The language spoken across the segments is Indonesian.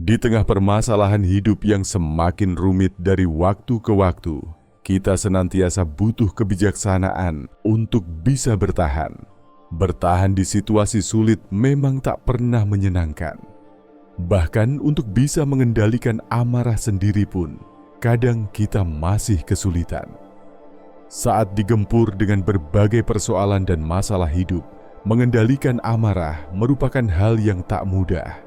Di tengah permasalahan hidup yang semakin rumit dari waktu ke waktu, kita senantiasa butuh kebijaksanaan untuk bisa bertahan. Bertahan di situasi sulit memang tak pernah menyenangkan. Bahkan untuk bisa mengendalikan amarah sendiri pun, kadang kita masih kesulitan. Saat digempur dengan berbagai persoalan dan masalah hidup, mengendalikan amarah merupakan hal yang tak mudah.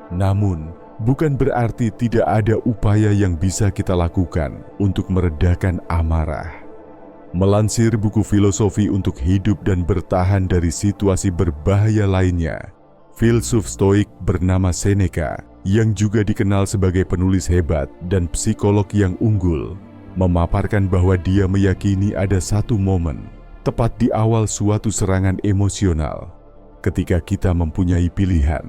Namun, bukan berarti tidak ada upaya yang bisa kita lakukan untuk meredakan amarah. Melansir buku Filosofi untuk Hidup dan Bertahan dari Situasi Berbahaya Lainnya, filsuf Stoik bernama Seneca, yang juga dikenal sebagai penulis hebat dan psikolog yang unggul, memaparkan bahwa dia meyakini ada satu momen, tepat di awal suatu serangan emosional, ketika kita mempunyai pilihan.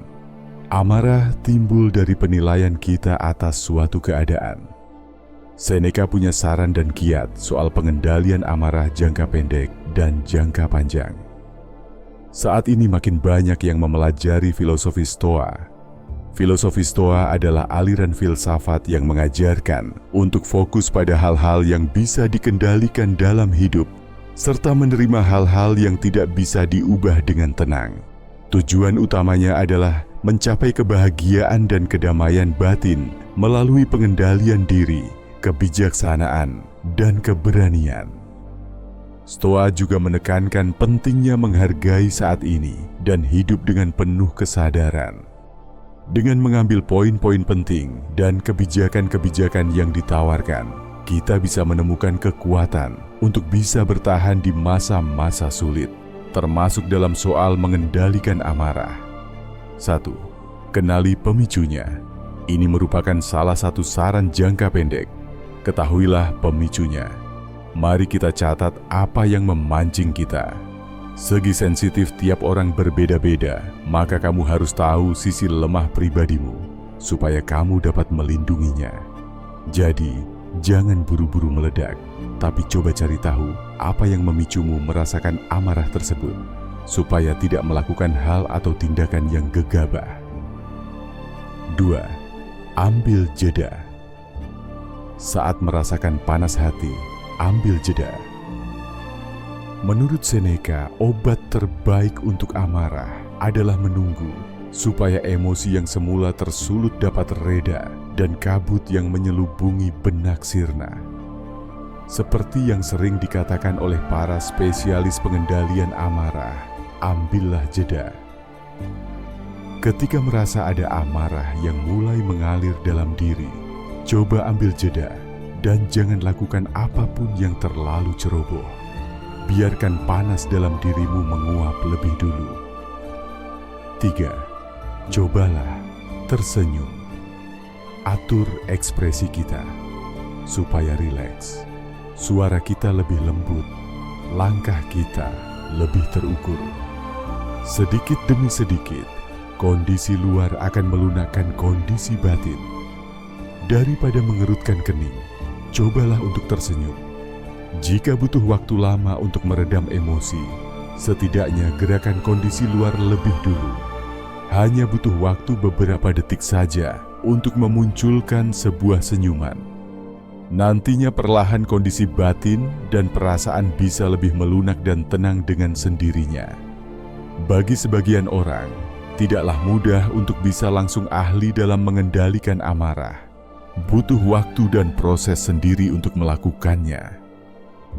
Amarah timbul dari penilaian kita atas suatu keadaan. Seneca punya saran dan kiat soal pengendalian amarah jangka pendek dan jangka panjang. Saat ini makin banyak yang mempelajari filosofi Stoa. Filosofi Stoa adalah aliran filsafat yang mengajarkan untuk fokus pada hal-hal yang bisa dikendalikan dalam hidup, serta menerima hal-hal yang tidak bisa diubah dengan tenang. Tujuan utamanya adalah mencapai kebahagiaan dan kedamaian batin melalui pengendalian diri, kebijaksanaan, dan keberanian. Stoa juga menekankan pentingnya menghargai saat ini dan hidup dengan penuh kesadaran. Dengan mengambil poin-poin penting dan kebijakan-kebijakan yang ditawarkan, kita bisa menemukan kekuatan untuk bisa bertahan di masa-masa sulit, termasuk dalam soal mengendalikan amarah. 1. Kenali pemicunya. Ini merupakan salah satu saran jangka pendek. Ketahuilah pemicunya. Mari kita catat apa yang memancing kita. Segi sensitif tiap orang berbeda-beda, maka kamu harus tahu sisi lemah pribadimu, supaya kamu dapat melindunginya. Jadi, jangan buru-buru meledak, tapi coba cari tahu apa yang memicumu merasakan amarah tersebut, supaya tidak melakukan hal atau tindakan yang gegabah. 2. Ambil jeda. Saat merasakan panas hati, ambil jeda. Menurut Seneca, obat terbaik untuk amarah adalah menunggu, supaya emosi yang semula tersulut dapat reda dan kabut yang menyelubungi benak sirna. Seperti yang sering dikatakan oleh para spesialis pengendalian amarah, ambillah jeda. Ketika merasa ada amarah yang mulai mengalir dalam diri, coba ambil jeda dan jangan lakukan apapun yang terlalu ceroboh. Biarkan panas dalam dirimu menguap lebih dulu. 3. Cobalah tersenyum. Atur ekspresi kita supaya rileks. Suara kita lebih lembut, langkah kita lebih terukur. Sedikit demi sedikit, kondisi luar akan melunakkan kondisi batin. Daripada mengerutkan kening, cobalah untuk tersenyum. Jika butuh waktu lama untuk meredam emosi, setidaknya gerakan kondisi luar lebih dulu. Hanya butuh waktu beberapa detik saja untuk memunculkan sebuah senyuman. Nantinya perlahan kondisi batin dan perasaan bisa lebih melunak dan tenang dengan sendirinya. Bagi sebagian orang, tidaklah mudah untuk bisa langsung ahli dalam mengendalikan amarah. Butuh waktu dan proses sendiri untuk melakukannya.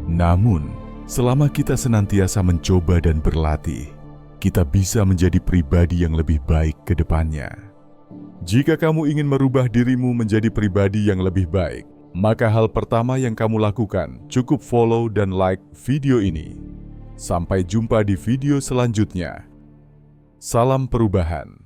Namun, selama kita senantiasa mencoba dan berlatih, kita bisa menjadi pribadi yang lebih baik ke depannya. Jika kamu ingin merubah dirimu menjadi pribadi yang lebih baik, maka hal pertama yang kamu lakukan cukup follow dan like video ini. Sampai jumpa di video selanjutnya. Salam perubahan.